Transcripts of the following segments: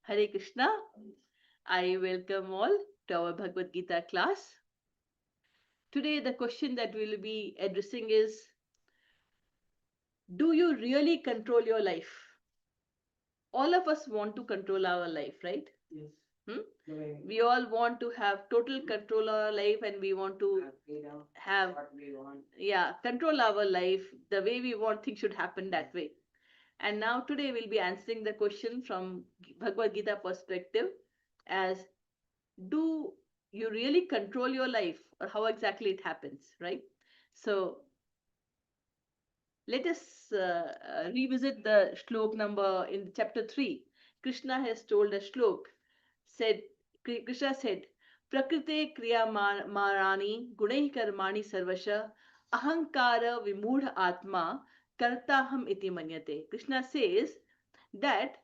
Hare Krishna. I welcome all to our Bhagavad Gita class. Today, the question that we'll be addressing is: do you really control your life? All of us want to control our life, right? Yes. Hmm? Right. We all want to have total control of our life, and we want to Freedom, have, what we want. yeah, control our life the way we want things should happen that way. And now, today, we'll be answering the question from Bhagavad Gita perspective as: do you really control your life, or how exactly it happens, right? So let us revisit the shlok number in chapter 3. Krishna has told a shlok, said, Krishna said, Prakrite kriya marani gunai karmani sarvasha ahankara vimudha atma kartaham iti manyate. Krishna says that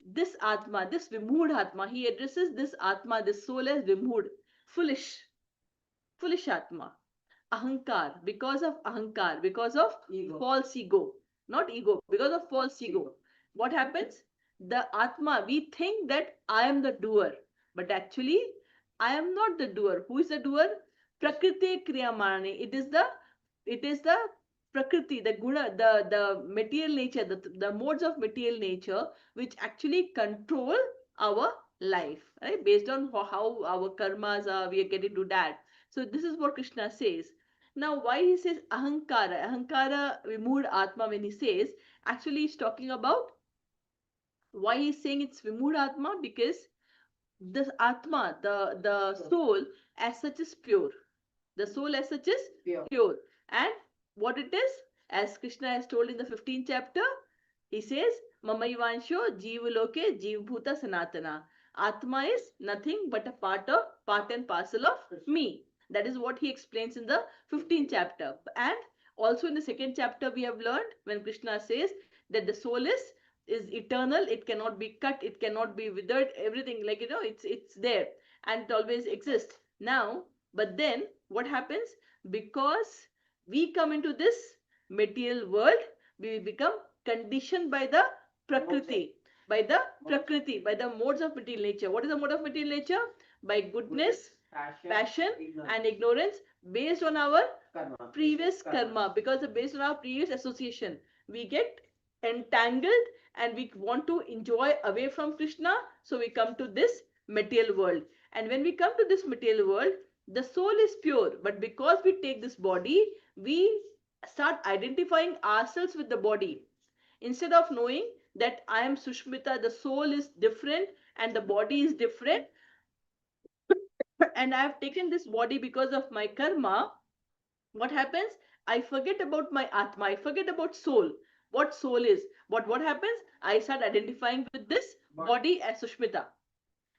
this Atma, this Vimud Atma, he addresses this Atma, this soul as Vimud, foolish, foolish Atma. Ahankar, because of Ahankar, because of Ego. false ego, not ego, because of false ego. What happens? The Atma, we think that I am the doer, but actually I am not the doer. Who is the doer? Prakriti Kriyamani. It is the Prakriti, the guna, the material nature, the modes of material nature which actually control our life, right? Based on how our karmas are, we are getting to that. So this is what Krishna says. Now, why he says ahankara? Ahankara, vimud atma, when he says, actually he's talking about, why he's saying it's vimud atma? Because this atma, the soul as such is pure. The soul as such is pure. And what it is, as Krishna has told in the 15th chapter, he says, Mamaivansho Jivaloke Jivbhuta Sanatana. Atma is nothing but a part and parcel of me. That is what he explains in the 15th chapter. And also in the second chapter, we have learned when Krishna says that the soul is eternal, it cannot be cut, it cannot be withered, everything, like it's there and it always exists. Now, but then what happens? Because we come into this material world, we become conditioned by the prakriti, by the modes of material nature. What is the mode of material nature? By goodness, passion, and ignorance, based on our previous karma, because based on our previous association, we get entangled and we want to enjoy away from Krishna. So we come to this material world. And when we come to this material world, the soul is pure. But because we take this body, we start identifying ourselves with the body. Instead of knowing that I am Sushmita, the soul is different and the body is different, and I have taken this body because of my karma, what happens? I forget about my atma, I forget about soul, what soul is. But what happens? I start identifying with this body as Sushmita,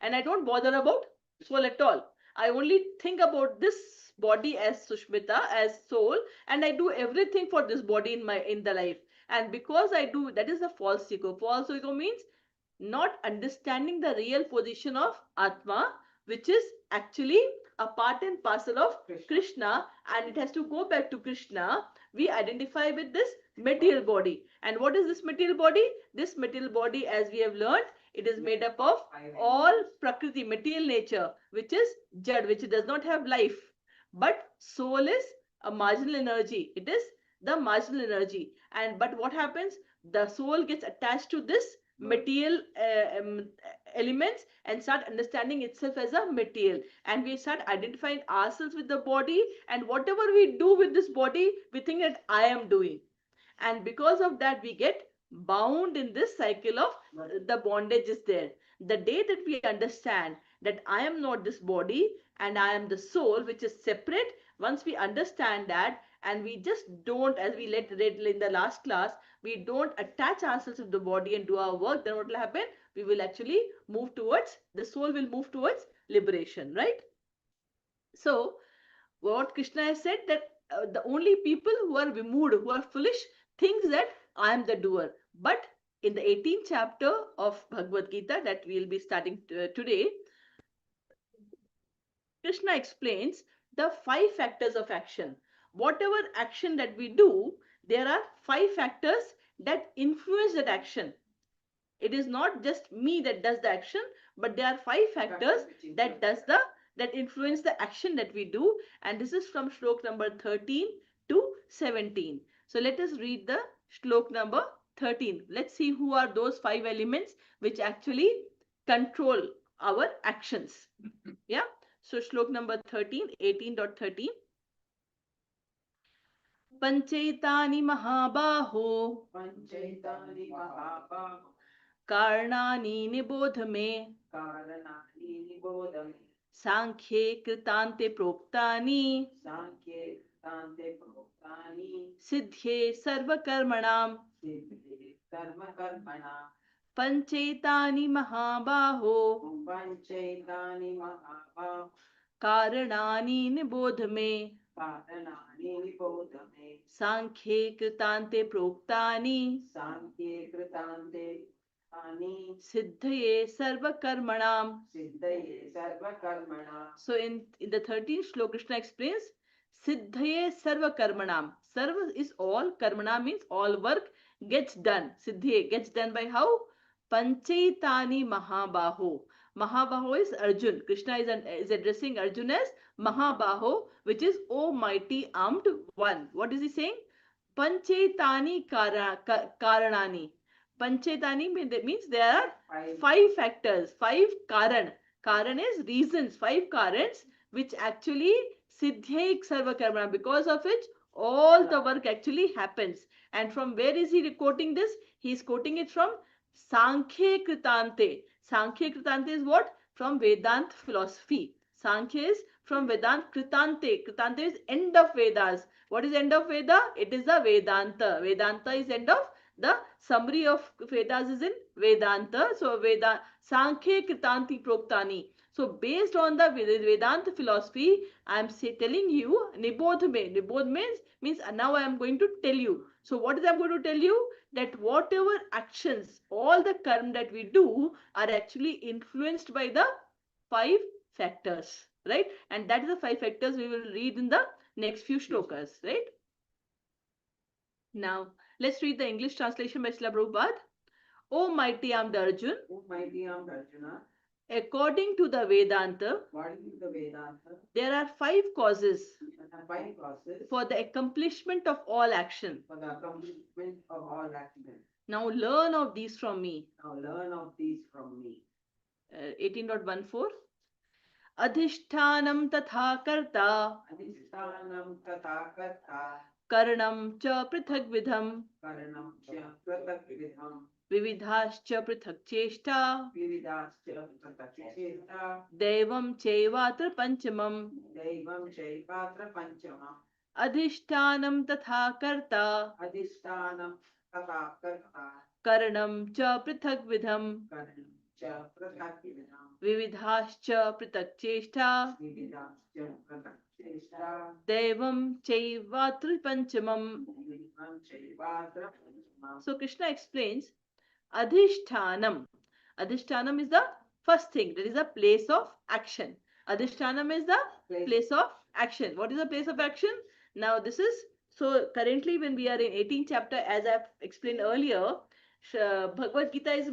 and I don't bother about soul at all. I only think about this body as Sushmita, as soul, and I do everything for this body in the life. And because I do, that is a false ego. False ego means not understanding the real position of Atma, which is actually a part and parcel of Krishna, and it has to go back to Krishna. We identify with this material body. And what is this material body? This material body, as we have learned, it is made up of all Prakriti, material nature, which is Jad, which does not have life. But soul is a marginal energy. It is the marginal energy. And but what happens? The soul gets attached to this material elements and start understanding itself as a material, and we start identifying ourselves with the body, and whatever we do with this body, we think that I am doing, and because of that we get bound in this cycle of the bondage is there. The day that we understand that I am not this body and I am the soul which is separate, once we understand that, and we just don't, as we read in the last class, we don't attach ourselves to the body and do our work, then what will happen? We will actually move towards, the soul will move towards liberation, right? So what Krishna has said, that the only people who are vimud, who are foolish, thinks that I am the doer. But in the 18th chapter of Bhagavad Gita that we will be starting today, Krishna explains the 5 factors of action. Whatever action that we do, there are 5 factors that influence that action. It is not just me that does the action, but there are five factors that influence the action that we do. And this is from shlok number 13 to 17. So let us read the shlok number 13. Let's see who are those five elements which actually control our actions. Yeah. So shlok number 13, 18.13. पंचैतानि महाबाहो पंचैतानि महाबाहो कारणानि निबोध मे कारणानि निबोध मे सांख्ये कृतान्ते प्रोक्तानि सांख्ये कृतान्ते प्रोक्तानि सिद्ध्ये सर्वकर्मणां सिद्धे कर्मकर्मणां पंचैतानि महाबाहो पंचैतानि महाबाहो कारणानि निबोध मे कारणानि निबोध मे सांख्ये कृतान्ते प्रोक्तानि सांख्ये कृतान्ते सिद्धये सर्वकर्मणां. सिद्धये सर्वकर्मणां. So in the 13th shloka, Krishna explains Siddhaye sarva karmanam. Sarva is all, karmana means all work gets done. Siddhaye gets done by how? Panchaitani Mahabaho. Mahabaho is Arjun. Krishna is addressing Arjun as Mahabaho, which is Almighty Armed One. What is he saying? Panchaitani Karanani. Panchaitani means there are five factors, five karan. Karan is reasons, five karans which actually siddhyek sarva karma, because of which all the work actually happens. And from where is he quoting this? He is quoting it from Sankhya Kritante. Sankhya Kritante is what? From Vedant philosophy. Sankhya is from Vedant Kritante. Kritante is end of Vedas. What is end of Veda? It is the Vedanta. Vedanta is end of the summary of Vedas is in Vedanta. So Veda Sankhya Kritanti Proktani. So based on the Vedanta philosophy, I am telling you Nibodh me. Nibodh means now I am going to tell you. So what is I am going to tell you? That whatever actions, all the karma that we do are actually influenced by the five factors, right? And that is the five factors we will read in the next few shlokas, right? Now, let's read the English translation by Srila Prabhupada. O mighty armed Arjun, according to the Vedanta, there are five causes for the accomplishment of all action. Now learn of these from me. 18.14. Adhishtanam tatha karta karanam cha prithak vidham vividhascha prithak cheshta devam chevatra panchamam. Adhishtanam tatha karta karanam cha prithak vidham vividhascha prithak cheshta devam chevatra panchamam. So Krishna explains Adhishtanam. Adhishtanam is the first thing. That is a place of action. Adhishtanam is the place of action. What is the place of action? Now this is, so currently when we are in 18th chapter, as I have explained earlier, Bhagavad Gita is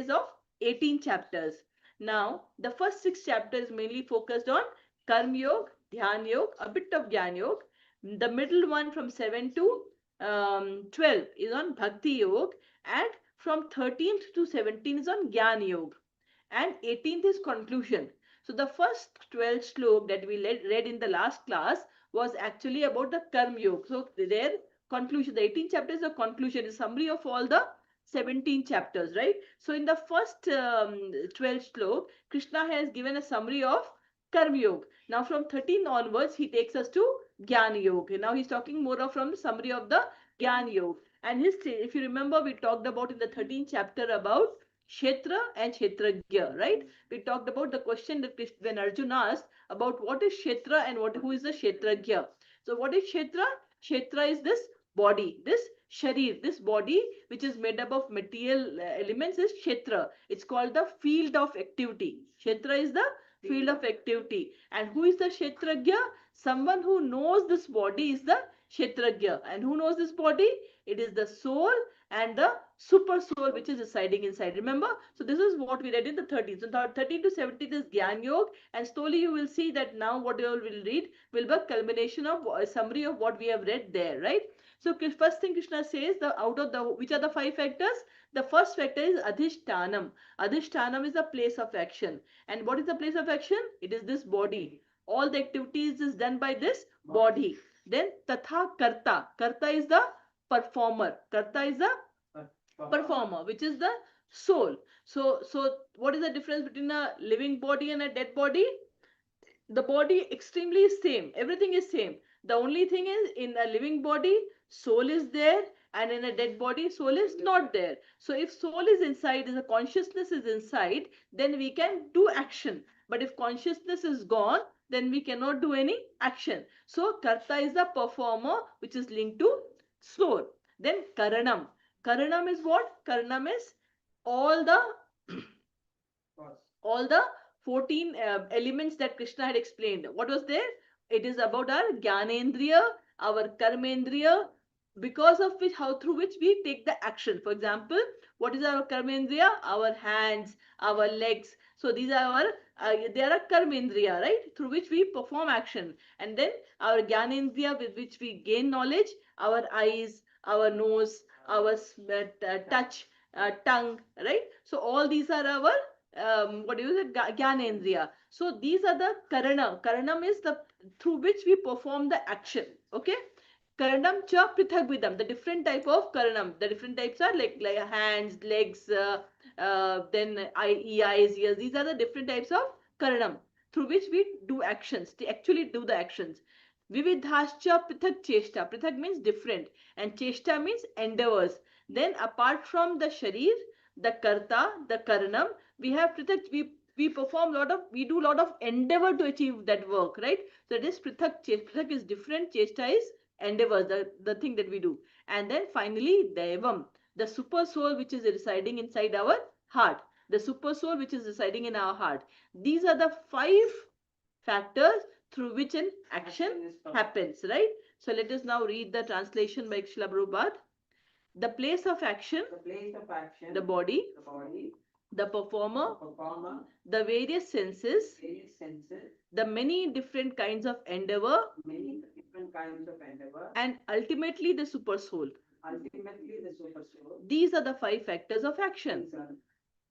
of 18 chapters. Now the first 6 chapters is mainly focused on Karma Yoga, Dhyan Yoga, a bit of Jnana Yoga. The middle one from 7 to 12 is on Bhakti Yoga, and from 13th to 17th is on Jnana Yoga, and 18th is conclusion. So the first 12 slok that we read in the last class was actually about the Karma Yoga. So their conclusion, the 18th chapter is a conclusion, a summary of all the 17 chapters, right? So in the first 12 slok, Krishna has given a summary of Karma Yoga. Now from 13 onwards, he takes us to Jnana Yoga. Now he's talking more of from the summary of the Jnana Yoga. And if you remember, we talked about in the 13th chapter about Kshetra and Kshetragya, right? We talked about the question that when Arjuna asked about what is Kshetra and who is the Kshetragya. So what is Kshetra? Kshetra is this body, this Sharir, this body which is made up of material elements is Kshetra. It's called the field of activity. Kshetra is the field of activity. And who is the Kshetragya? Someone who knows this body is the Kshetragya. And who knows this body? It is the soul and the super soul which is residing inside. Remember? So this is what we read in the 13th. So 13 to 17 is Gyan Yoga, and slowly you will see that now what you all will read will be a culmination of a summary of what we have read there, right? So first thing Krishna says, the out of the which are the five factors? The first factor is Adhishtanam. Adhishtanam is the place of action. And what is the place of action? It is this body. All the activities is done by this body. Then Tatha Karta. Karta is the performer. Karta is the performer, which is the soul. So what is the difference between a living body and a dead body? The body extremely is same, everything is same. The only thing is, in a living body soul is there, and in a dead body soul is not there. So if soul is inside, if the consciousness is inside, then we can do action. But if consciousness is gone, then we cannot do any action. So karta is the performer, which is linked to soul. Then karanam. Karanam is what? Karanam is all the all the 14 elements that Krishna had explained. What was there? It is about our Gyanendriya, our Karmendriya, because of which, how through which we take the action. For example, what is our Karmendriya? Our hands, our legs. So these are our, they are a Karmendriya, right? Through which we perform action. And then our Gyanendriya, with which we gain knowledge, our eyes, our nose, our touch, tongue, right? So all these are our what is it? Gyanendriya. So these are the karana. Karanam is the through which we perform the action. Okay. Karanam cha prithagvidam. The different type of karanam. The different types are like hands, legs, then eyes, ears. These are the different types of karanam through which we do actions. To actually do the actions. Vividhascha prithak cheshta. Prithak means different, and cheshta means endeavors. Then apart from the sharir, the karta, the karanam, we have prithak, we perform lot of, we do lot of endeavor to achieve that work, right? So it is prithak. Prithak is different, chesta is endeavors, the thing that we do. And then finally devam, the super soul which is residing inside our heart, the super soul which is residing in our heart. These are the five factors through which an action happens, right? So let us now read the translation by Srila Prabhupada. The place of action, the body, the performer, the various senses, the many different kinds of endeavor, and ultimately the super soul. These are the five factors of action,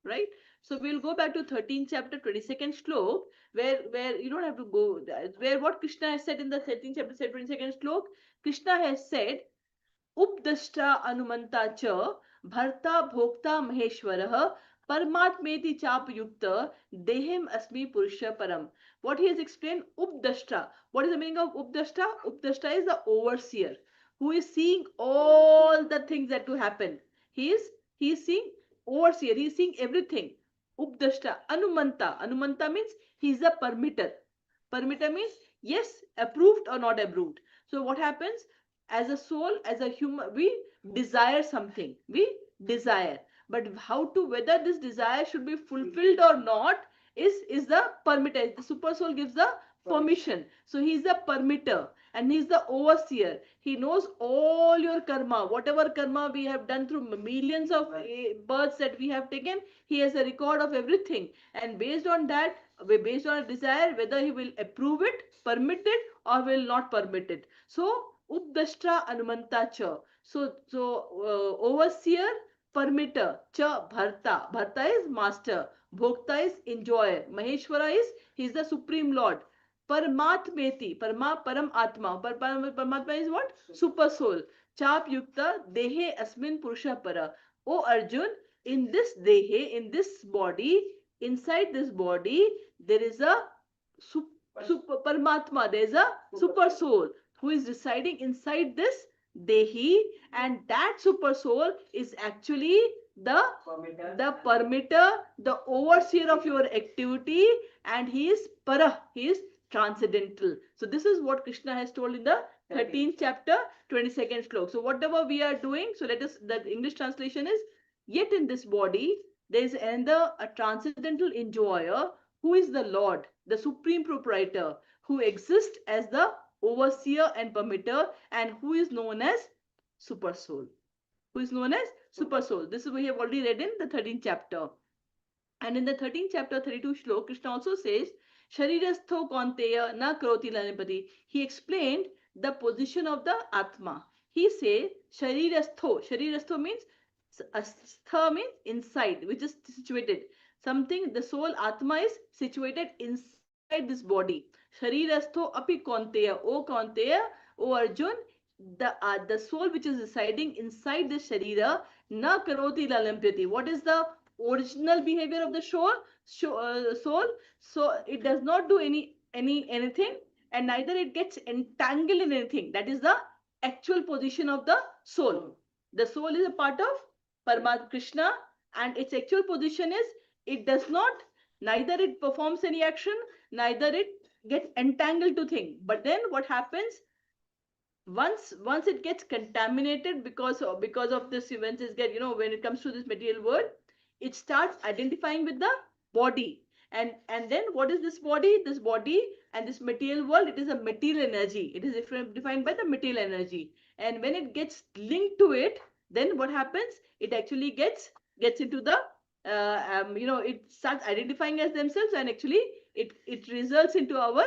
right? So we'll go back to 13th chapter, 22nd shlok, where you don't have to go, where what Krishna has said in the 13th chapter, 22nd shlok. Krishna has said, उपदष्टा अनुमंता च भर्ता भोक्ता महेश्वरः परमात्मेति चापयुक्त देहम अस्मि पुरुष param. What he has explained, updashta. What is the meaning of updashta? Updashta is the overseer who is seeing all the things that to happen. He is seeing, overseer, he is seeing everything. Updashta. Anumanta. Anumanta means he is a permitter. Permitter means yes, approved or not approved. So what happens? As a soul, as a human, we desire something. We desire. But how to, whether this desire should be fulfilled or not, is the permitter. The super soul gives the permission. So he is the permitter and he is the overseer. He knows all your karma. Whatever karma we have done through millions of births that we have taken, he has a record of everything. And based on that, based on a desire, whether he will approve it, permit it, or will not permit it. So Updashtra Anumanta Cha. So overseer, permitter, Cha Bharta. Bharta is master. Bhokta is enjoyer. Maheshwara is, he is the supreme lord. Paramatmeti. Param Atma. Paramatma is what? Super soul. Chap Yukta Dehe Asmin Purusha Para. O Arjun, in this Dehe, in this body, inside this body, there is a super Paramatma. There is a super soul who is residing inside this Dehi, and that super soul is actually the permitter, the overseer of your activity, and he is para, he is transcendental. So this is what Krishna has told in the 13th chapter, 22nd shlok. So whatever we are doing, so let us, the English translation is, yet in this body there is another, a transcendental enjoyer who is the Lord, the supreme proprietor, who exists as the overseer and permitter, and who is known as super soul. Who is known as super soul. This we have already read in the 13th chapter. And in the 13th chapter, 32 shlok, Krishna also says, Sharirastho Kaunteya na karoti lanipati. He explained the position of the Atma. He says, Sharirastho. Sharirastho means, stha means inside, which is situated. Something, the soul Atma is situated inside this body. Sharirastho api Kaunteya. O Kaunteya, O Arjun, the soul which is residing inside the Sharira, na karoti lalimpyati. What is the original behavior of the soul? So it does not do anything, and neither it gets entangled in anything. That is the actual position of the soul. The soul is a part of Paramatma Krishna, and its actual position is it does not, neither it performs any action, neither it gets entangled to thing. But then what happens, once it gets contaminated because of this events is get, when it comes to this material world, it starts identifying with the body. And then what is this body? This body and this material world, it is a material energy. It is defined by the material energy. And when it gets linked to it, then what happens? It actually gets into the it starts identifying as themselves, and actually it results into our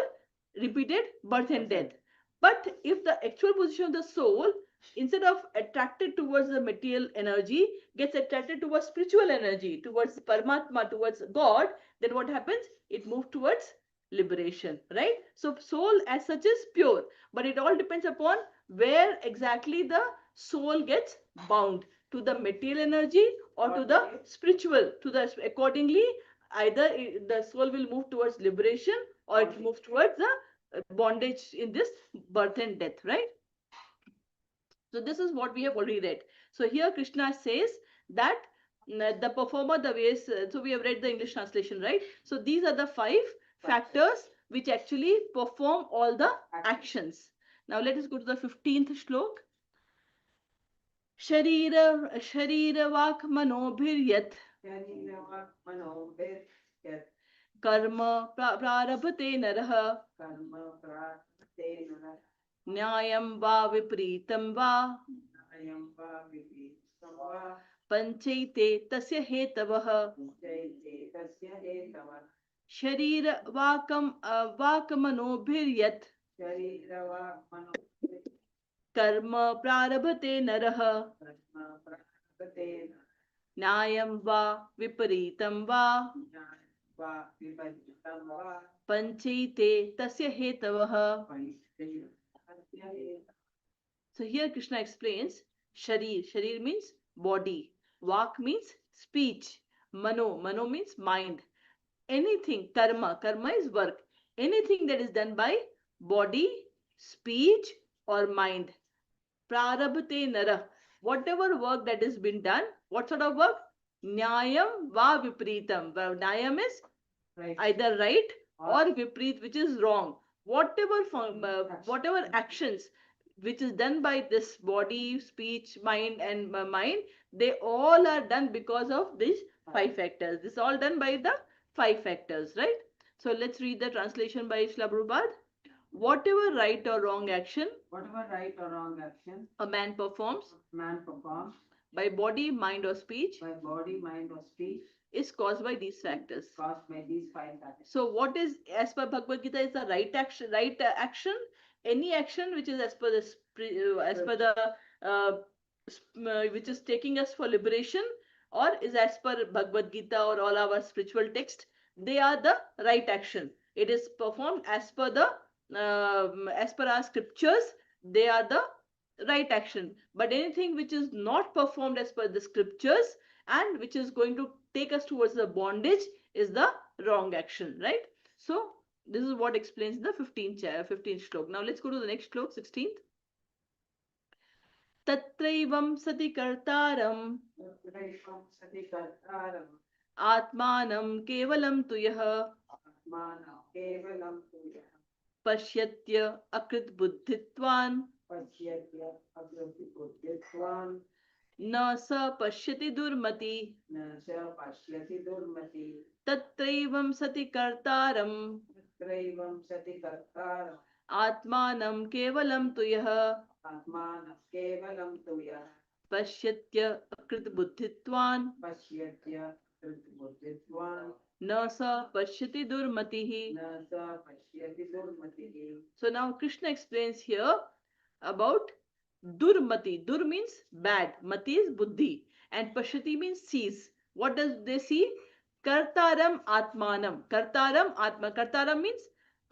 repeated birth and death. But if the actual position of the soul, instead of attracted towards the material energy, gets attracted towards spiritual energy, towards Paramatma, towards God, then what happens? It moves towards liberation, right? So soul as such is pure, but it all depends upon where exactly the soul gets bound, to the material energy or to the spiritual. To the accordingly, either the soul will move towards liberation or it moves towards the bondage in this birth and death, right? So this is what we have already read. So here Krishna says that the performer, the ways, so we have read the English translation, right? So these are the 5 factors which actually perform all the actions. Now let us go to the 15th shlok. शरीर शरीर वाक् मनोभिर्यत् कर्म प्रारभते नरः न्यायं वा विपरीतं वा पंचैते तस्य हेतवः शरीर वाक् मनोभिर्यत् कर्म प्रारभते नरः न्यायं वा विपरीतं वा पंचैते तस्य हेतवः. So here Krishna explains sharir. Sharir means body. Vak means speech. Mano means mind. Anything, karma is work. Anything that is done by body, speech or mind. Prarabhate nara. Whatever work that has been done, what sort of work? Nyayam va vipritam. Nyayam is either right or viprit, which is wrong. Whatever actions which is done by this body, speech, mind and mind, they all are done because of these 5 factors. This is all done by the 5 factors, right? So let's read the translation by Srila Prabhupada. Whatever right or wrong action a man performs by body, mind or speech is caused by these factors. So what is, as per Bhagavad Gita, is the right action? Any action which is as per the which is taking us for liberation, or is as per Bhagavad Gita or all our spiritual text, they are the right action. It is performed as per our scriptures. They are the right action. But anything which is not performed as per the scriptures and which is going to take us towards the bondage is the wrong action, right? So this is what explains the 15th shlok. Now let's go to the next shlok, 16th. Tatraivam sati kartaram atmanam kevalam tuyah pashyatya akrit buddhitvan न स पश्यति दुर्मति तत्रैवं सति कर्तारम् आत्मानं केवलं तु यः Pashyatya akrit buddhitvan Pashyatya Buddhitvan na sa pashyati durmatihi. Na sa Pashyati Durmatihi. So now Krishna explains here about durmati. Dur means bad, mati is buddhi, and pashyati means sees. What does they see? Kartaram atmanam. Kartaram atma. Kartaram means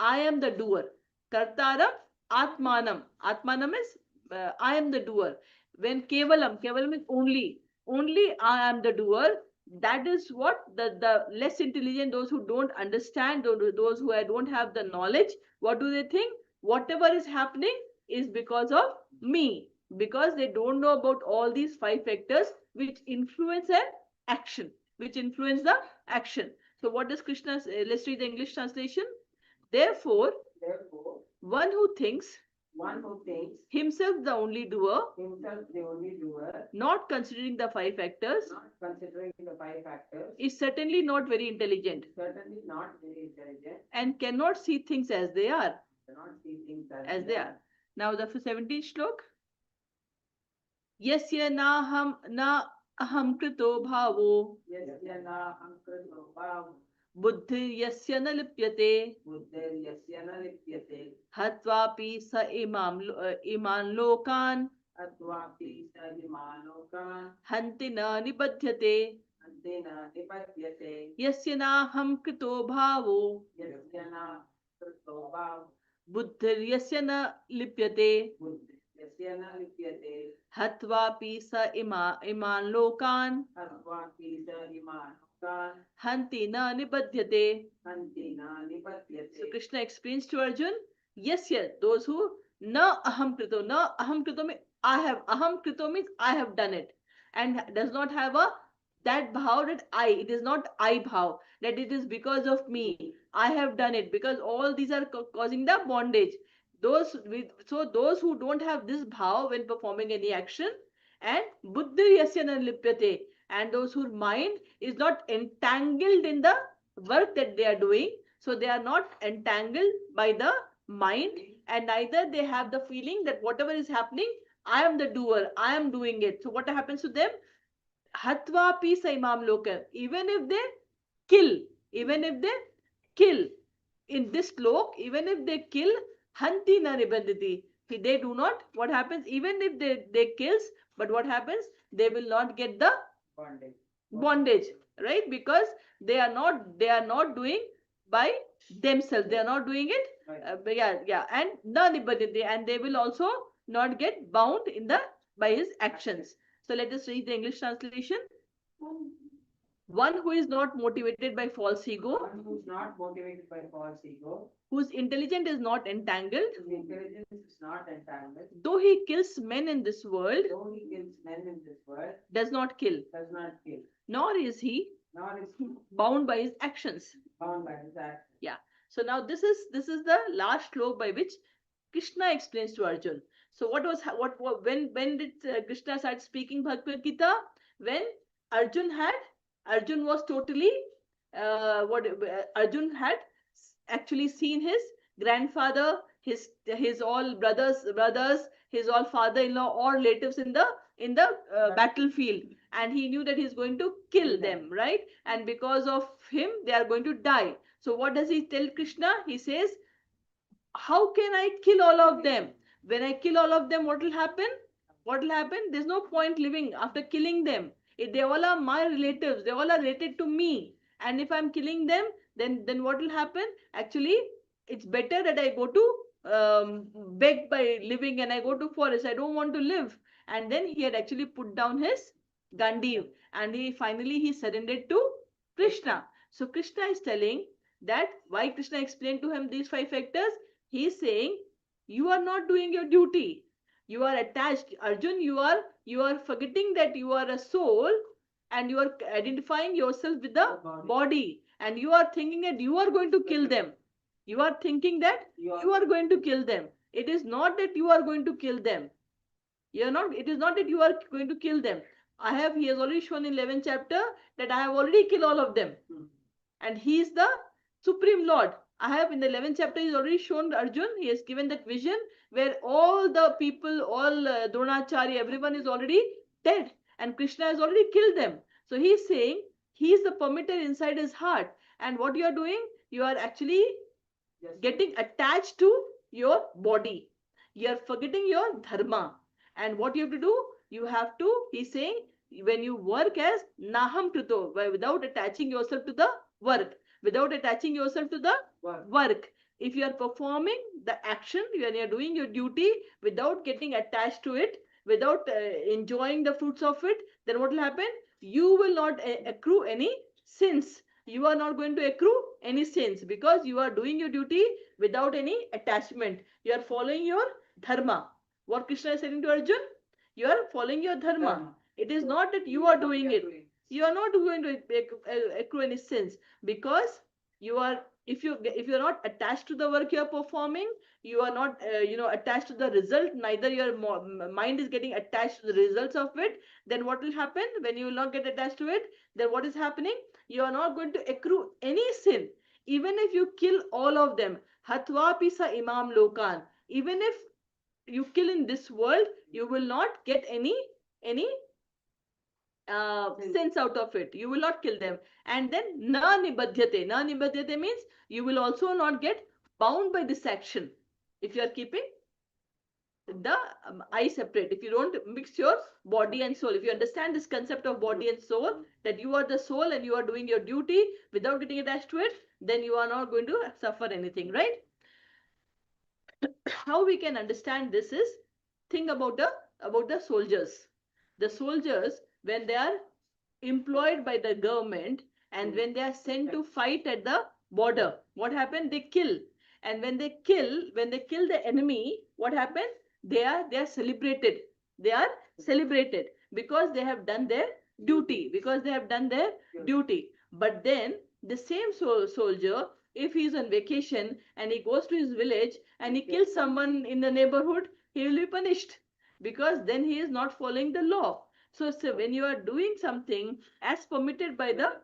I am the doer. Kartaram atmanam. Atmanam is I am the doer. When kevalam is only I am the doer. That is what the less intelligent, those who don't understand, those who don't have the knowledge, what do they think? Whatever is happening is because of me, because they don't know about all these five factors which influence an action, which influence the action. So what does Krishna say? Let's read the English translation. Therefore, Therefore, one who thinks one who thinks himself the only doer, himself the only doer, not considering the five factors, not considering the five factors, is certainly not very intelligent certainly not very intelligent, and cannot see things as they are. cannot see things As they are. Now the 17th shlok. Yasya na aham krito bhavo Yasya na ankrito bhav, buddhi yasya na lipyate buddhir yasya na lipyate, hatvapi sa iman lokan atvapi sa himalokan, hanti na nibadhyate. antena nipatyate, Yasya na aham krito bhavo yasya na krito bhav, buddhi yasya na lipyate buddhir yasya na lipyate, hatvapi sa iman lokan atvapi sa himalokan, hanti na nibadhyate. antena nipatyate. So Krishna explains to Arjun, yes, those who na aham krito means I have, aham krito means I have done it, and does not have a that bhav that I, it is not I bhav, that it is because of me, I have done it, because all these are causing the bondage. Those who don't have this bhav when performing any action, and buddhi yasya na lipyate, and those whose mind is not entangled in the work that they are doing, so they are not entangled by the mind, and neither they have the feeling that whatever is happening, I am the doer, I am doing it. So what happens to them? Hatva pi saimam lokam. Even if they kill in this slok, even if they kill, hanti na nibandhati. They do not, what happens? Even if they kills, but what happens? They will not get the bondage, right? Because they are not doing by themselves, they are not doing it and na nibadhyate, and they will also not get bound in the by his actions. So let us read the English translation. One who is not motivated by false ego, One who is not motivated by false ego, whose intelligence is not entangled, whose intelligence is not entangled, though he kills men in this world, though he kills men in this world, does not kill, does not kill, nor is he nor is he bound by his actions. bound by his actions. Yeah. So now this is the last slok by which Krishna explains to Arjun. So what when did Krishna start speaking Bhagavad Gita? When Arjun was totally what Arjun had actually seen his grandfather, his all brothers, his all father-in-law or relatives in the battlefield, and he knew that he's going to kill them, right? And because of him, they are going to die. So what does he tell Krishna? He says, how can I kill all of them? When I kill all of them, what will happen? What will happen? There's no point living after killing them. If they all are my relatives, they all are related to me. And if I'm killing them, then what will happen? Actually, it's better that I go to beg by living, and I go to forest. I don't want to live. And then he had actually put down his Gandiv, and he surrendered to Krishna. So Krishna is telling that why Krishna explained to him these five factors. He is saying, you are not doing your duty. You are attached, Arjun. You are forgetting that you are a soul, and you are identifying yourself with the body, and you are thinking that you are going to kill them. You are thinking that you are going to kill them. It is not that you are going to kill them. You are not. It is not that you are going to kill them. He has already shown in 11th chapter that I have already killed all of them, and he is the Supreme Lord. I have in the 11th chapter, he's already shown Arjun, he has given that vision where all the people, all Dronacharya, everyone is already dead, and Krishna has already killed them. So he's saying he is the permitter inside his heart. And what you are doing, you are actually getting attached to your body. You are forgetting your dharma. And what you have to do, you have to, he's saying, when you work as naham krito, without attaching yourself to the work, without attaching yourself to the work. If you are performing the action, when you are doing your duty without getting attached to it, without enjoying the fruits of it, then what will happen? You will not accrue any sins. You are not going to accrue any sins because you are doing your duty without any attachment. You are following your dharma. What Krishna is saying to Arjun? You are following your dharma. It is not that you are doing it. You are not going to accrue any sins because you are, if you are not attached to the work you are performing, you are not attached to the result, neither your mind is getting attached to the results of it, then what will happen when you will not get attached to it? Then what is happening? You are not going to accrue any sin. Even if you kill all of them, hatva pisa imam lokan, even if you kill in this world, you will not get any sense out of it. You will not kill them. And then na nibadhyate. Na nibadhyate means you will also not get bound by this action. If you are keeping the eye separate, if you don't mix your body and soul, if you understand this concept of body and soul, that you are the soul and you are doing your duty without getting attached to it, then you are not going to suffer anything, right? How we can understand this is, think about the soldiers. The soldiers, when they are employed by the government and when they are sent to fight at the border, what happened? They kill. And when they kill the enemy, what happens? They are celebrated. They are celebrated because they have done their duty, because they have done their duty. But then the same soldier, if he is on vacation and he goes to his village and he kills someone in the neighborhood, he will be punished because then he is not following the law. So when you are doing something as permitted by the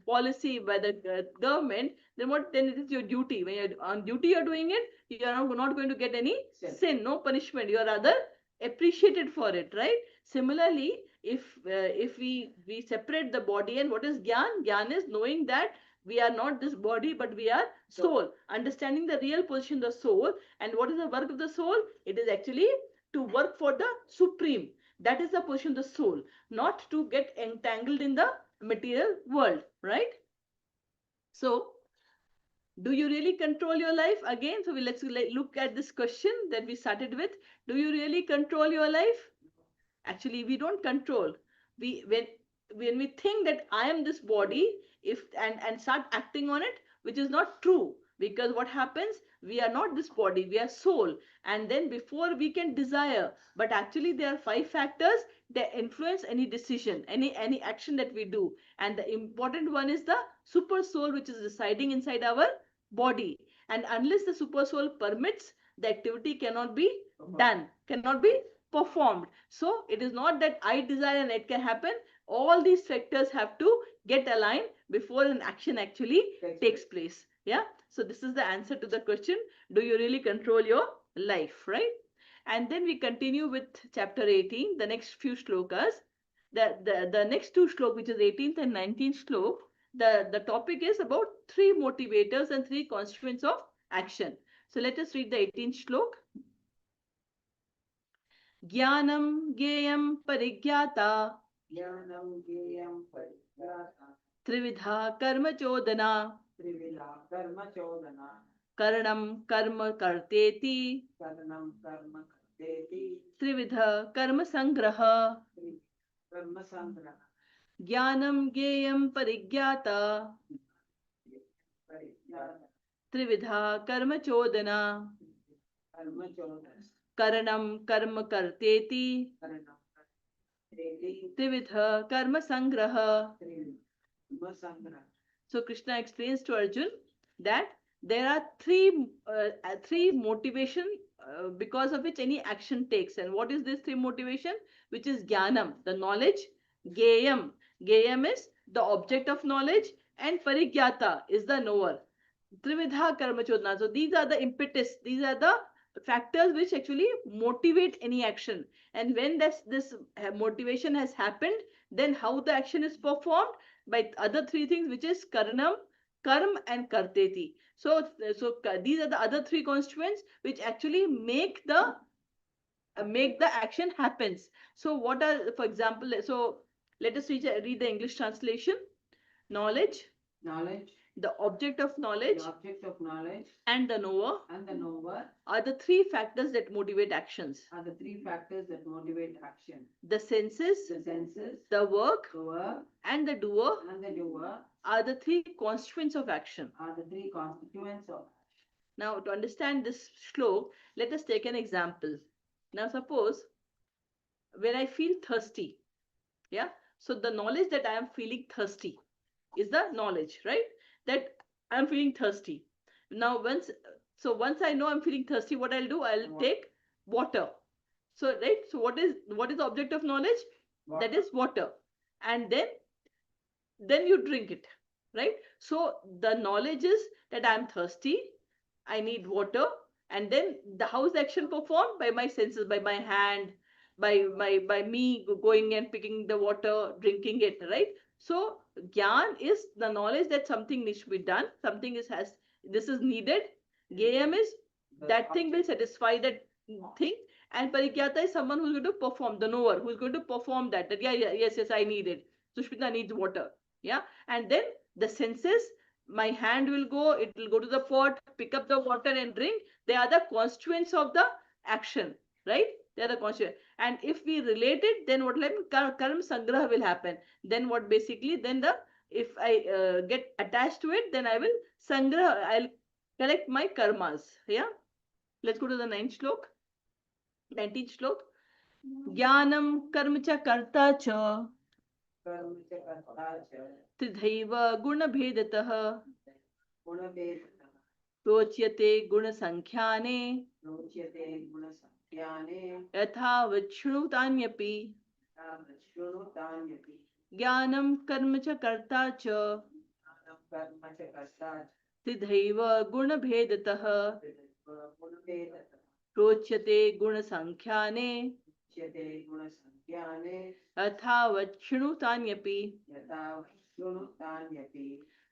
policy, by the government, then it is your duty. When you're on duty, you're doing it. You are not going to get any sin, no punishment. You are rather appreciated for it, right? Similarly, if we separate the body, and what is gyan? Gyan is knowing that we are not this body, but we are soul. Understanding the real position of the soul. And what is the work of the soul? It is actually to work for the supreme. That is the position of the soul, not to get entangled in the material world, right? So, do you really control your life? Again, so let's look at this question that we started with. Do you really control your life? Actually, we don't control. When we think that I am this body, if and start acting on it, which is not true, because what happens? We are not this body, we are soul. And then before we can desire, but actually there are 5 factors that influence any decision, any action that we do. And the important one is the super soul, which is residing inside our body. And unless the super soul permits, the activity cannot be done, cannot be performed. So it is not that I desire and it can happen. All these factors have to get aligned before an action actually takes place. Yeah. So this is the answer to the question. Do you really control your life, right? And then we continue with chapter 18, the next few shlokas. The next 2 shlokas, which is 18th and 19th shlok, the topic is about 3 motivators and 3 constituents of action. So let us read the 18th shlok. Jnanam Geyam Parigyata Trividha Karma Chodana Karanam Karma Karteti Trividha Karma Sangraha Jnanam Geyam Parigyata Trividha Karma Chodana Karanam Karma Karteti Trividha Karma Sangraha. So Krishna explains to Arjun that there are three motivation because of which any action takes. And what is this 3 motivation? Which is jnanam, the knowledge; geyam, geyam is the object of knowledge; and parigyata is the knower. Trividha karma chodna. So these are the impetus, these are the factors which actually motivate any action. And when this motivation has happened, then how the action is performed by other three things, which is karanam, karm, and karteti. So these are the other three constituents which actually make the action happens. So what are, for example, so let us read the English translation. Knowledge, Knowledge, the object of knowledge, the object of knowledge, and the knower and the knower are the three factors that motivate actions. are the three factors that motivate action. The senses, The senses, the work, the work, and the doer and the doer are the three constituents of action. are the three constituents of action. Now, to understand this shlok, let us take an example. Now, suppose when I feel thirsty, yeah, so the knowledge that I am feeling thirsty is the knowledge, right? That I'm feeling thirsty. Now, once I know I'm feeling thirsty, what I'll do, I'll take water. So, right, so what is the object of knowledge? Water. That is water. And then you drink it, right? So the knowledge is that I'm thirsty, I need water, and then how is the action performed? By my senses, by my hand, by me going and picking the water, drinking it, right? So gyan is the knowledge that something needs to be done, something this is needed. Gayam is that thing will satisfy that thing, and parigyata is someone who's going to perform, the knower who's going to perform that yeah, yes, I need it. Sushmita needs water, yeah. And then the senses, my hand will go, it will go to the pot, pick up the water and drink. They are the constituents of the action, right? They are the constituents. And if we relate it, then what will happen? Karma sangraha will happen. Then what basically, then if I get attached to it, then I will sangraha, I'll collect my karmas. Yeah. Let's go to the 9th shlok. 19th shlok. Jnanam karma cha karta cha Karma cha karta cha tridhaiva guna bhedatah गुणभेदः प्रोच्यते गुण संख्याने रोच्यते गुणसंख्याने यथावत् शृणुतान्यपि शृणुतान्यपि ज्ञानं कर्म च कर्ता च कर्म च कर्ता तथैव गुणभेदतः गुणभेदः प्रोच्यते गुण संख्याने उच्यते गुणसंख्याने यथावत् शृणुतान्यपि. यथा शृणुतान्यपि.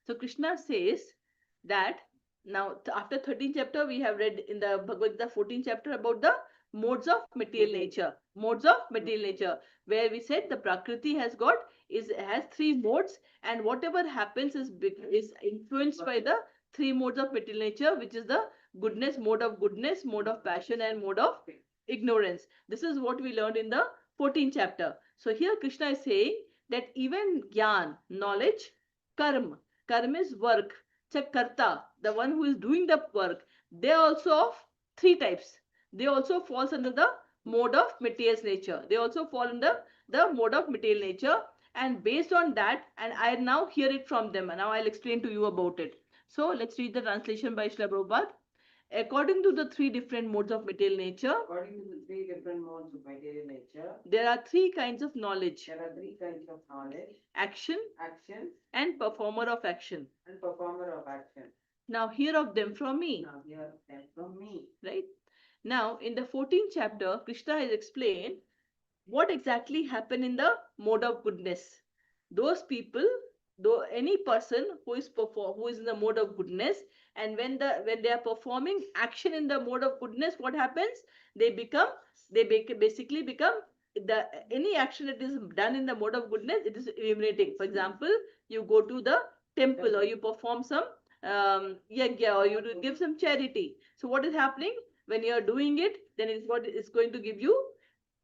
So Krishna says that now after 13th chapter we have read in the Bhagavad Gita 14th chapter about the modes of material nature. Modes of material nature, where we said the Prakriti has three modes, and whatever happens is influenced by the three modes of material nature, which is the goodness, mode of passion, and mode of ignorance. This is what we learned in the 14th chapter. So here Krishna is saying that even Gyan, knowledge, karma is work, karta, the one who is doing the work, they are also of three types. They also falls under the mode of material nature. They also fall under the mode of material nature, and based on that, and I now hear it from them, and now I'll explain to you about it. So let's read the translation by Srila Prabhupada. According to the three different modes of material nature, there are three kinds of knowledge: action, and performer of action. Now hear of them from me. Right? Now in the 14th chapter, Krishna has explained what exactly happened in the mode of goodness. Those people, though any person who is in the mode of goodness, and when they are performing action in the mode of goodness, what happens? They basically become any action that is done in the mode of goodness, it is illuminating. For example, you go to the temple, or you perform some yajna, or you give some charity. So what is happening when you are doing it? Then it's what is going to give you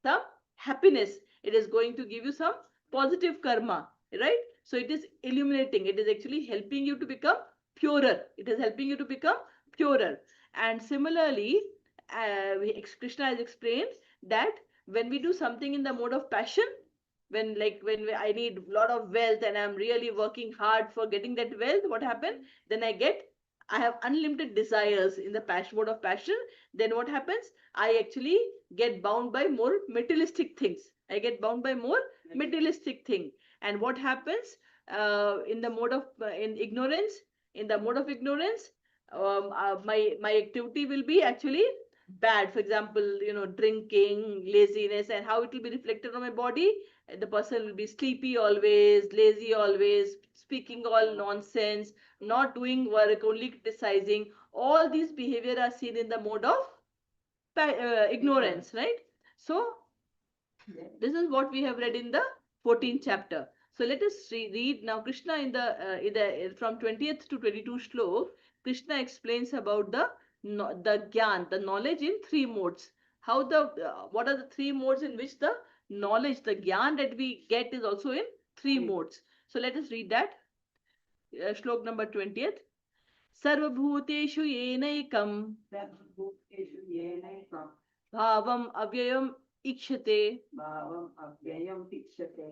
some happiness. It is going to give you some positive karma, right? So it is illuminating. It is actually helping you to become purer. It is helping you to become purer. And similarly, Krishna has explained that when we do something in the mode of passion, when I need a lot of wealth and I'm really working hard for getting that wealth, what happens? Then I have unlimited desires in the mode of passion. Then what happens? I actually get bound by more materialistic things. I get bound by more materialistic thing. And what happens in the mode of in ignorance? In the mode of ignorance, my activity will be actually bad, for example, drinking, laziness, and how it will be reflected on my body. The person will be sleepy always, lazy always, speaking all nonsense, not doing work, only criticizing. All these behavior are seen in the mode of ignorance, right? So this is what we have read in the 14th chapter. So let us read now. Krishna from 20th to 22 shlok, Krishna explains about the gyan, the knowledge in three modes. How the what are the three modes in which the knowledge, the gyan that we get is also in three modes. So let us read that. Shlok number 20th. सर्वभूतेषु येनैकं सर्वभूतेषु येनैकं भावम् अव्ययम् ईक्षते भावम् अव्ययम् ईक्षते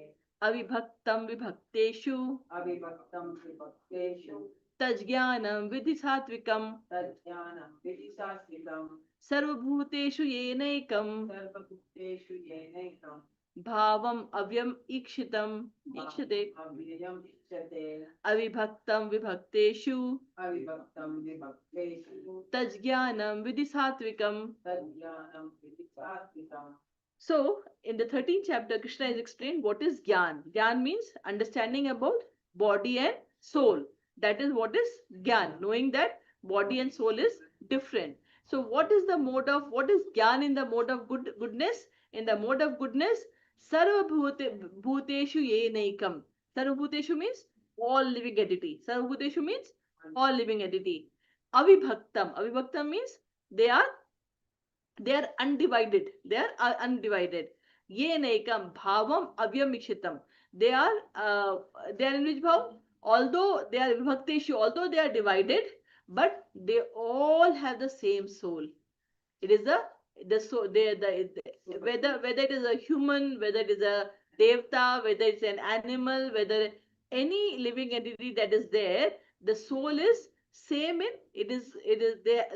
अविभक्तं विभक्तेषु अविभक्तं विभक्तेषु तज्ज्ञानं विधि सात्विकम् तज्ज्ञानं विधि सात्विकम् सर्वभूतेषु येनैकं सर्वभूतेषु येनैकं भावम् अव्ययम् ईक्षते अव्ययम् ईक्षते अविभक्तं विभक्तेषु अविभक्तं विभक्तेषु तज्ज्ञानं विधि सात्विकम् तज्ज्ञानं विधि सात्विकम्. So, in the 13th chapter, Krishna has explained what is Gyan. Gyan means understanding about body and soul. That is what is Gyan, knowing that body and soul is different. So, what is Gyan in the mode of goodness? In the mode of goodness, Sarva Bhuteshu Yenaikam. Sarva Bhuteshu means all living entity. Sarva Bhuteshu means all living entity. Avibhaktam. Avibhaktam means they are undivided. They are undivided. Ye naikam bhavam avyamikshitam. They are in which bhav? Although they are vibhakteshu, although they are divided, but they all have the same soul. It is the soul. Whether it is a human, whether it is a devta, whether it's an animal, whether any living entity that is there, the soul is same in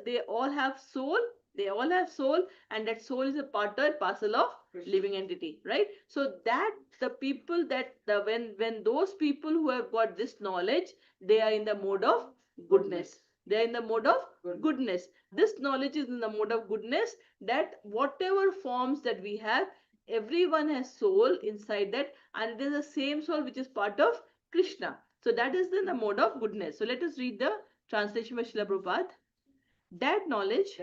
they all have soul. They all have soul, and that soul is a part and parcel of living entity, right? So that the people that the when those people who have got this knowledge, they are in the mode of goodness. They are in the mode of goodness. This knowledge is in the mode of goodness, that whatever forms that we have, everyone has soul inside that, and it is the same soul which is part of Krishna. So that is in the mode of goodness. So let us read the translation by Srila Prabhupada. That knowledge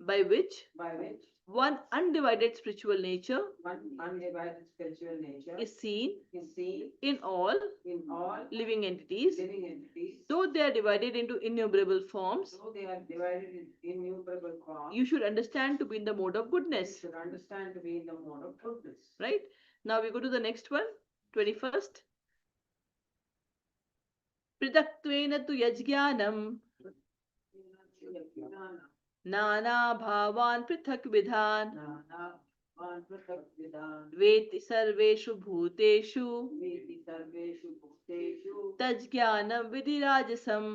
by which one undivided spiritual nature is seen in all living entities, though they are divided into innumerable forms. You should understand to be in the mode of goodness. Right? Now we go to the next one, 21st. Pridakttvena tu yajnanam नाना भावान पृथक विधान वेति सर्वेषु भूतेषु तज्ज्ञानं विधिराजसम्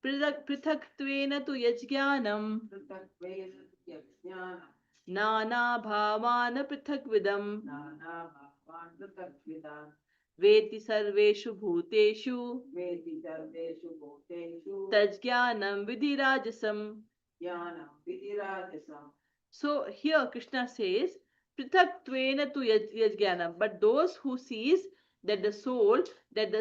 पृथक्त्वेन तु यज्ञानं नाना भावान् पृथक्विदम् वेति सर्वेषु भूतेषु तज्ज्ञानं विधिराजसम्. So here Krishna says, Prithaktvena tu yajnanam. But those who sees that the soul, that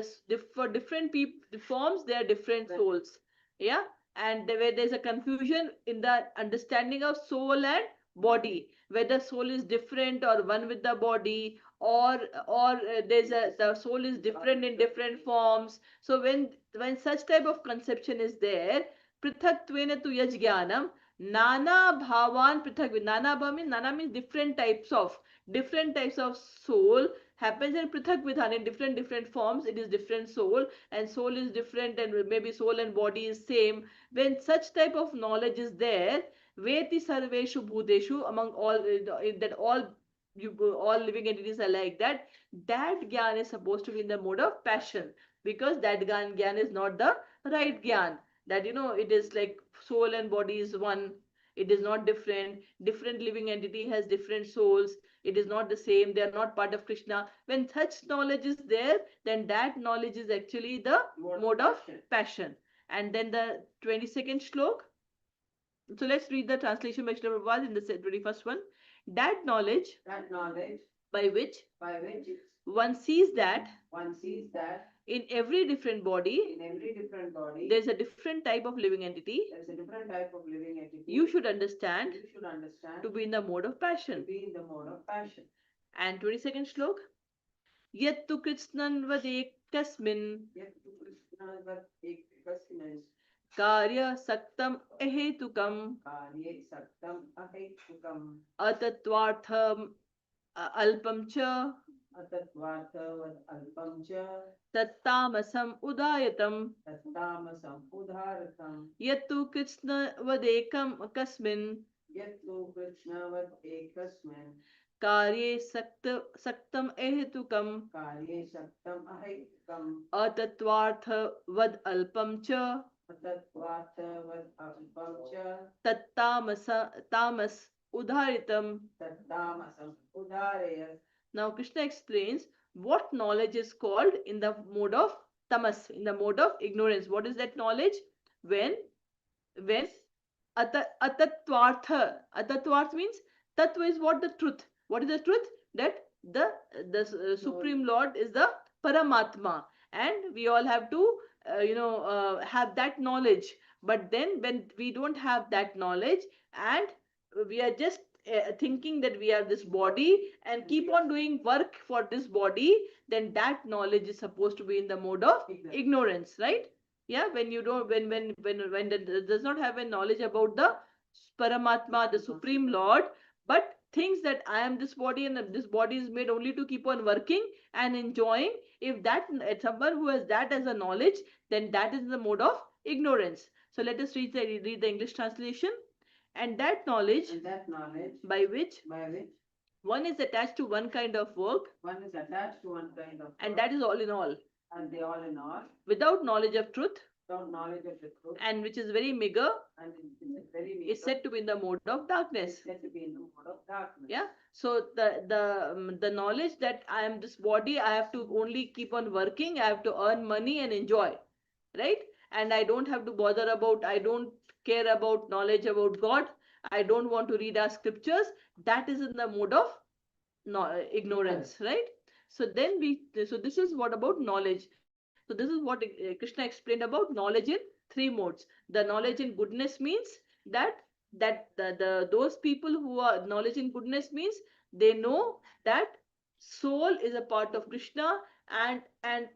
for different people forms, there are different souls. Yeah. And where there's a confusion in the understanding of soul and body, whether soul is different or one with the body, or the soul is different in different forms. So when such type of conception is there, Prithaktvena tu yajnanam, Nana bhavan prithak. Nana means different types of soul happens in prithak vidhan, in different forms. It is different soul, and soul is different, and maybe soul and body is same. When such type of knowledge is there, veti sarveshu bhuteshu, among all that all living entities are like that. That gyan is supposed to be in the mode of passion, because that gyan is not the right gyan. That it is like soul and body is one. It is not different. Different living entity has different souls. It is not the same. They are not part of Krishna. When such knowledge is there, then that knowledge is actually the mode of passion. And then the 22nd shlok. So let's read the translation by Srila Prabhupada in the 21st one. That knowledge That knowledge by which by which one sees that one sees that in every different body in every different body there is a different type of living entity, there is a different type of living entity. you should understand You should understand to be in the mode of to passion. be in the mode of passion. And 22nd shlok. Yattu kritsnan vadekasmin Yet to Krishna but ekasmin karya saktam ahetukam karye saktam ahetukam atatvartham alpam cha atatvartavad alpam cha tattamasam udayatam tattamasam udharatam yattu kritsna vadekam kasmin yet to Krishna vat ekasmin कार्ये सक्तम अहेतुकम karye saktam ahetukam अतत्वार्थवद अल्पम च atatvartavad alpam cha तत्तामस तामस उदाहरितम. tattamasam udharayat. Now Krishna explains what knowledge is called in the mode of tamas, in the mode of ignorance. What is that knowledge? When atatvartha means tattva is what? The truth. What is the truth? That the supreme lord is the paramatma, and we all have to have that knowledge. But then when we don't have that knowledge and we are just thinking that we are this body and keep on doing work for this body, then that knowledge is supposed to be in the mode of ignorance, right? Yeah, when you don't, when does not have a knowledge about the paramatma, the supreme lord, but thinks that I am this body and this body is made only to keep on working and enjoying. If that someone who has that as a knowledge, then that is the mode of ignorance. So let us read the English translation. And that knowledge And that knowledge by which by which one is attached to one kind of work, one is attached to one kind of and work, that is all in all, and they all in all, without knowledge of truth, without knowledge of the truth, and which is very meager, and it is very is said to be in the mode of darkness. said to be in the mode of darkness. Yeah. So the knowledge that I am this body, I have to only keep on working, I have to earn money and enjoy, right? And I don't have to bother about, I don't care about knowledge about God, I don't want to read our scriptures. That is in the mode of ignorance, right? So then so this is what about knowledge. So this is what Krishna explained about knowledge in three modes. The knowledge in goodness means that those people who are knowledge in goodness means they know that soul is a part of Krishna, and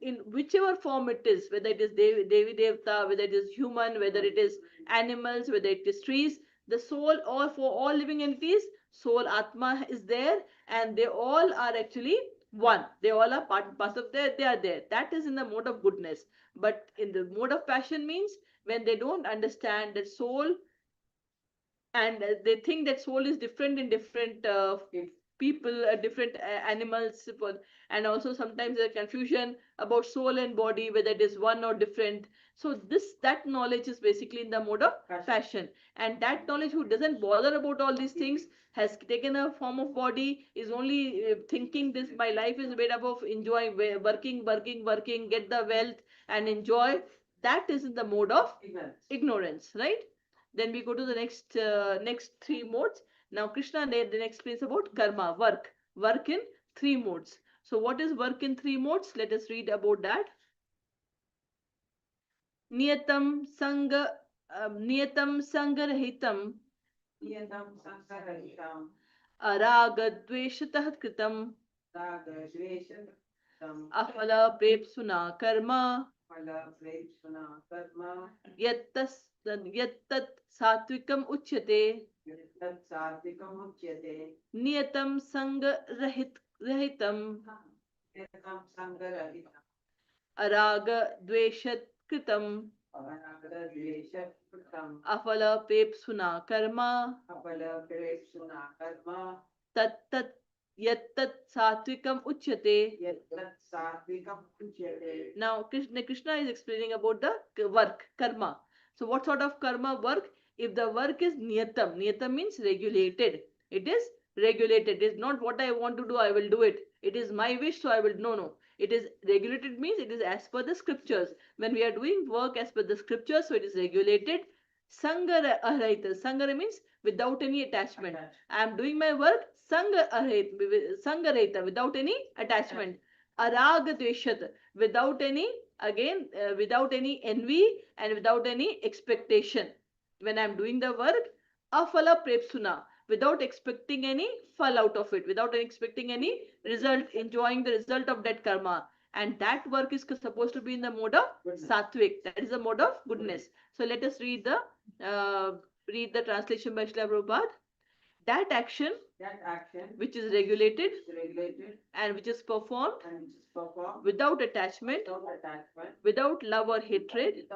in whichever form it is, whether it is Devi Devta, whether it is human, whether it is animals, whether it is trees, the soul, or for all living entities, soul Atma is there, and they all are actually one. They all are part of there, they are there. That is in the mode of goodness. But in the mode of passion means when they don't understand that soul, and they think that soul is different in different people, different animals, and also sometimes there's confusion about soul and body, whether it is one or different. So that knowledge is basically in the mode of passion. And that knowledge who doesn't bother about all these things, has taken a form of body, is only thinking this, my life is made up of enjoying, working, get the wealth and enjoy. That is in the mode of ignorance, right? Then we go to the next three modes. Now Krishna then explains about karma, work in three modes. So what is work in three modes? Let us read about that. Niyatam sangarahitam Niyatam sankarahitam aragadveshatah kritam ragadveshatam afala prepsuna karma phala prepsuna karma yattat satvikam uchyate yat satvik uchyate niyatam rahitam niyatam sangarahitam araga dveshat kritam paragadveshatam afala prepsuna karma apala prepsuna karma tat yattat satvikam uchyate. yat satvikam uchyate. Now Krishna is explaining about the work, karma. So what sort of karma work? If the work is niyatam means regulated. It is regulated. It is not what I want to do, I will do it. It is my wish, so I will. No. It is regulated means it is as per the scriptures. When we are doing work as per the scriptures, so it is regulated. Sangarahita. Sangara means without any attachment. I am doing my work Sangarahita, without any attachment. Araga Dveshat, without any, again, without any envy and without any expectation. When I am doing the work, Afala Prepsuna, without expecting any fall out of it, without expecting any result, enjoying the result of that karma. And that work is supposed to be in the mode of sattvic, that is the mode of goodness. So let us uh, read the translation by Srila Prabhupada. That action which is regulated and which is performed without attachment, without love or hatred,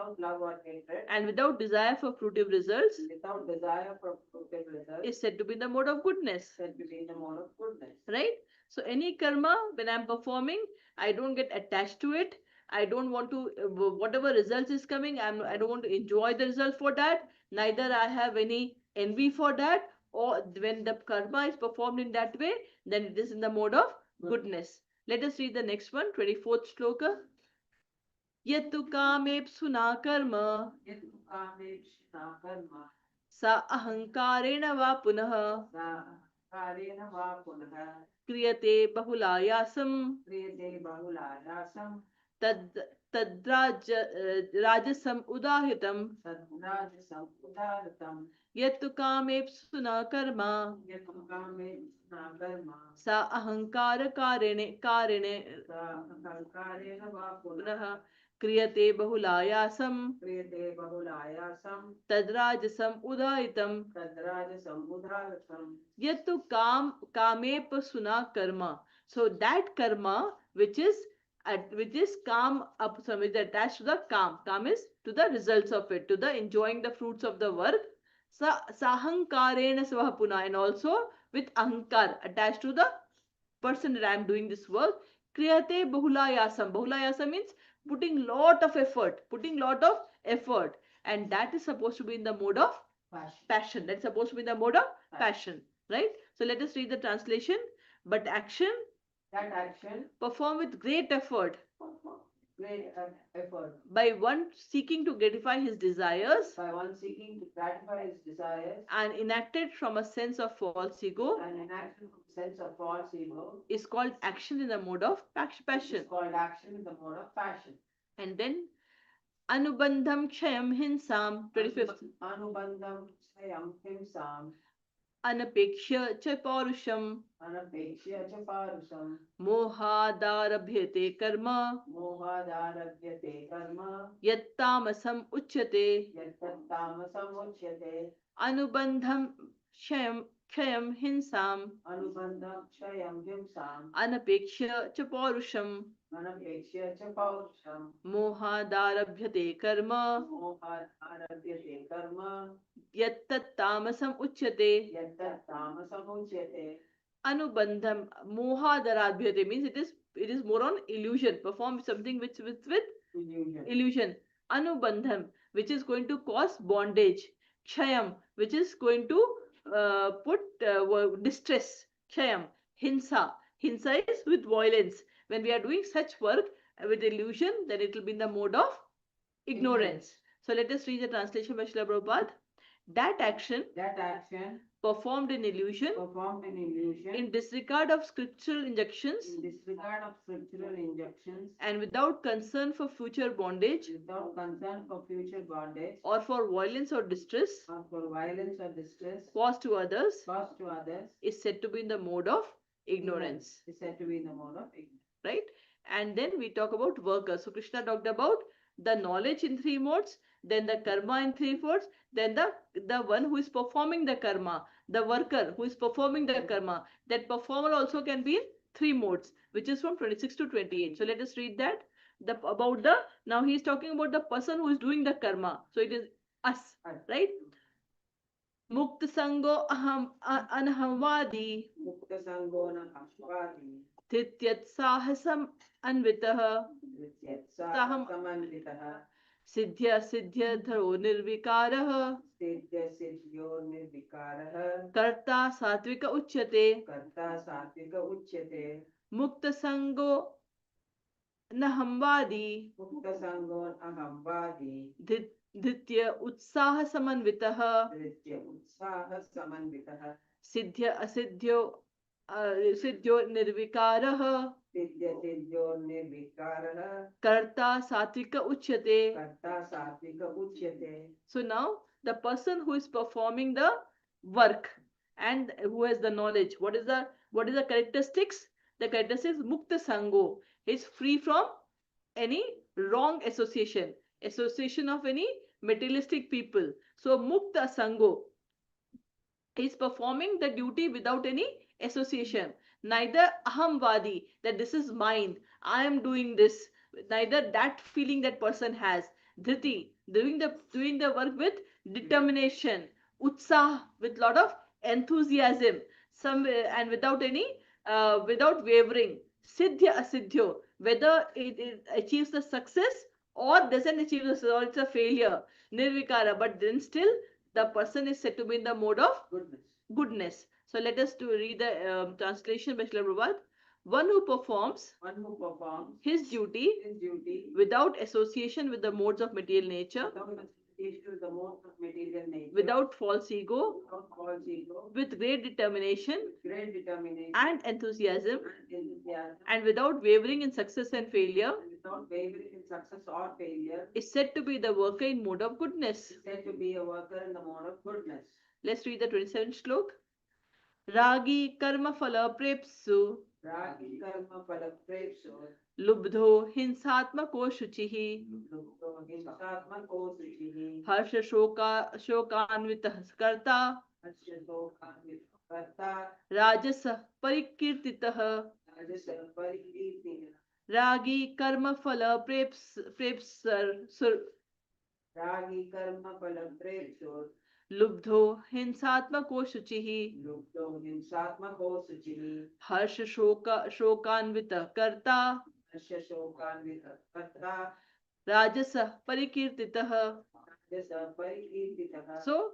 and without desire for fruitive results, is said to be in the mode of goodness. Right? So any karma, when I'm performing, I don't get attached to it. I don't want to, whatever results is coming, I don't want to enjoy the result for that. Neither I have any envy for that. Or when the karma is performed in that way, then it is in the mode of goodness. Let us read the next one, 24th shloka. Yatu kamepsuna karma sa ahankarena va punah kriyate bahulayasam tad tadraj rajasam udahitam yatu kamepsuna karma sa ahankara karene पुनः क्रियते बहुलायासम तद्राजसम उदाहितम यत्तु कामेपसुना karma. So that karma which is calm up, is attached to the calm. Calm is to the results of it, to the enjoying the fruits of the work. Sahankarena svahapuna, and also with ahankar attached to the person that I am doing this work. Kriyate bahulayasam. Bahulayasam means putting lot of effort, and that is supposed to be in the mode of passion. That's supposed to be in the mode of passion, right? So let us read the translation. But action performed with great effort by one seeking to gratify his desires and enacted from a sense of false ego is called action in the mode of passion. And then anubandham kshayam hinsam, 25th. Anapekshya cha paurusham mohadarabhyate karma yattamasam uchyate anubandham kshayam hinsam anapekshya cha paurusham mohadarabhyate karma yattamasam uchyate anubandham mohadarabhyate means it is more on illusion, perform something with illusion. Anubandham, which is going to cause bondage. Kshayam, which is going to put distress. Kshayam. Hinsa is with violence. When we are doing such work with illusion, then it will be in the mode of ignorance. So let us read the translation by Srila Prabhupada. That action performed in illusion, in disregard of scriptural injunctions, and without concern for future bondage, or for violence or distress, caused to others, is said to be in the mode of ignorance. Right? And then we talk about workers. So Krishna talked about the knowledge in 3 modes, then the karma in 3 modes, then the one who is performing the karma, the worker who is performing the karma. That performer also can be in 3 modes, which is from 26 to 28. So let us read that. Now he is talking about the person who is doing the karma. So it is us, right? Mukta sango anahamvadi Tityat sahasam anvitah saham siddhya dharo nirvikarah karta satvika uchyate mukta sango Nahamvadi Muktasango Ahambadi Dhitya Utsaha Samanvitaha Nritya Utsaha Samanvitaha Siddhya Asiddhyo Siddhyo Nirvikaraha Vidya Tidyo Nirvikaraha Karta Satvika Uchyate. Karta Satvika Uchyate. So now the person who is performing the work and who has the knowledge, what is the characteristics? The characteristics Mukta Sango is free from any wrong association of any materialistic people. So Mukta Sango is performing the duty without any association. Neither ahamvadi, that this is mine, I am doing this. Neither that feeling that person has. Dhriti, doing the work with determination. Utsah, with lot of enthusiasm. And without wavering. Siddhya asiddhyo, whether it achieves the success or doesn't achieve the success, or it's a failure. Nirvikara, but then still the person is said to be in the mode of Goodness. goodness. So let us to read the translation by Srila Prabhupada. One who performs One who performs his duty his duty without association with the modes of material nature, without association with the mode of material nature, without false ego, without false ego, with great determination with great determination and enthusiasm, and enthusiasm, and without wavering in success and failure, and without wavering in success or failure, is said to be the worker in mode of goodness. is said to be a worker in the mode of goodness. Let's read the 27th slok. Ragi karma phala prepsu Ragi karma palaprepso, lubdho hinsatmako shuchihi lupto hinsatmako suchihi, हर्ष शोकान्वितः कर्ता Karta, राजसः परिकीर्तितः Rajasa Parikirtina, रागी कर्मफल प्रेप्सर Ragi karma palaprepso, लुब्धो हिंसात्मको शुचिः lupto hinsatmako suchihi, हर्ष शोकान्वितः कर्ता Shashokanvita Karta, राजसः परिकीर्तितः. Rajasa Parikirtitaha. So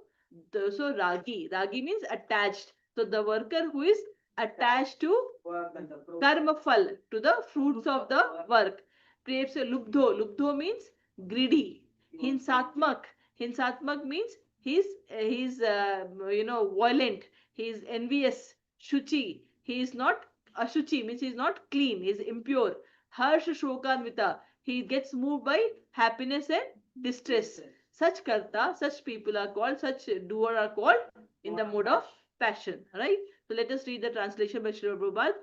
ragi means attached. So the worker who is attached to Work and the fruit. karma phal, to the fruits of the work. Preps lubdho means greedy. Hinsatmak means he's violent. He's envious. Shuchi, he is not ashuchi, means he's not clean. He's impure. Harsha shokanvita, he gets moved by happiness and distress. Such karta, such people are called, such doer are called in the mode of passion. Right? So let us read the translation by Srila Prabhupada.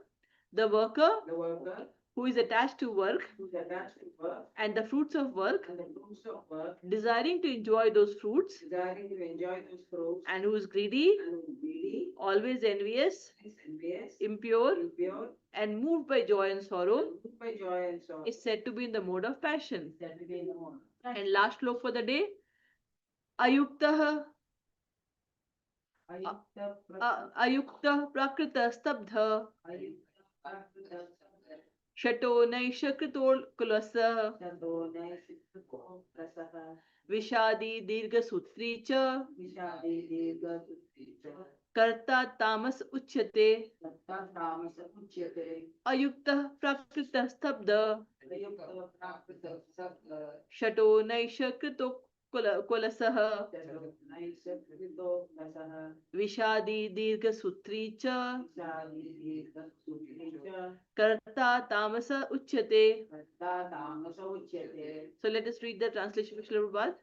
The worker The worker who is attached to work who is attached to work and the fruits of work, and the fruits of work, desiring to enjoy those fruits, desiring to enjoy those fruits, and who is greedy, and who is greedy, always envious, is envious, impure, impure, and moved by joy and sorrow, and moved by joy and sorrow, is said to be in the mode of passion. is said to be in the mode. And last slok for the day. Ayuktah Ayuktah Prakrita Stabdha Shato Naisha Kritokulasa Vishadi Dirga Sutri Cha Karta Tamas Uchyate Ayuktah Prakrita Stabdha Shato Naisha Kritokulasah Vishadi Dirga Sutri Cha Karta Tamasa Uchyate. So let us read the translation of Srila Prabhupada.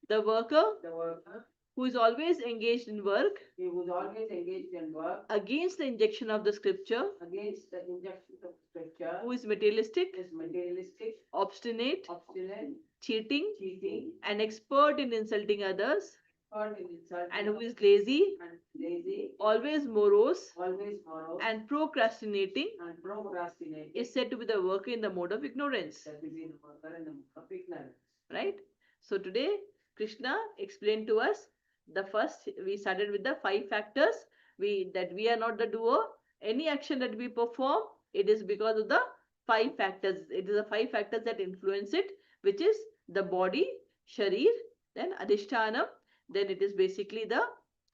The worker The worker who is always engaged in work he was always engaged in work against the injection of the scripture, against the injunctions of scripture, who is materialistic, is materialistic, obstinate, obstinate, cheating, cheating, and expert in insulting others, hurt in insulting, and who is lazy, and lazy, always morose, always morose, and procrastinating, and procrastinating, is said to be the worker in the mode of ignorance. said to be the worker in the mode of ignorance. Right? So today Krishna explained to us the first, we started with the 5 factors. That we are not the doer. Any action that we perform, it is because of the 5 factors. It is the 5 factors that influence it, which is the body, sharir, then adhishthanam, then it is basically the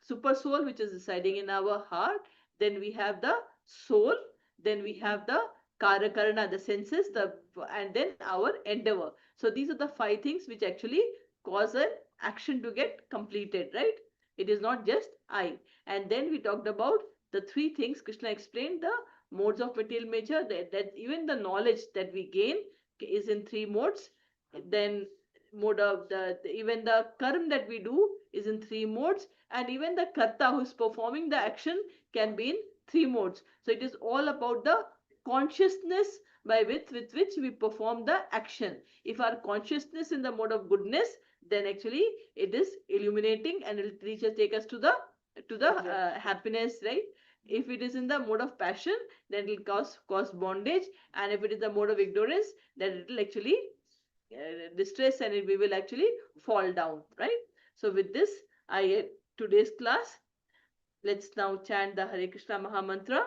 super soul which is residing in our heart, then we have the soul, then we have the Karana, the senses, and then our endeavor. So these are the five things which actually cause an action to get completed, right? It is not just I. And then we talked about the three things. Krishna explained the modes of material nature, that even the knowledge that we gain is in three modes. Then mode of even the karma that we do is in three modes, and even the karta who is performing the action can be in three modes. So it is all about the consciousness with which we perform the action. If our consciousness in the mode of goodness, then actually it is illuminating and it will take us to the happiness, right? If it is in the mode of passion, then it will cause bondage, and if it is the mode of ignorance, then it will actually distress, and we will actually fall down, right? So with this, I today's class, let's now chant the Hare Krishna Maha Mantra.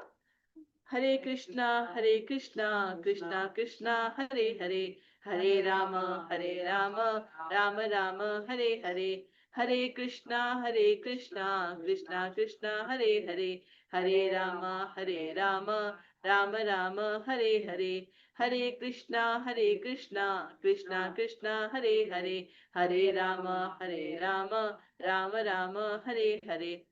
Hare Krishna, Hare Krishna, Krishna Krishna, Hare Hare, Hare Rama, Hare Rama, Rama Rama, Hare Hare, Hare Krishna, Hare Krishna, Krishna Krishna, Hare Hare, Hare Rama, Hare Rama, Rama Rama, Hare Hare, Hare Krishna, Hare Krishna, Krishna Krishna, Hare Hare, Hare Rama, Hare Rama, Rama Rama, Hare Hare.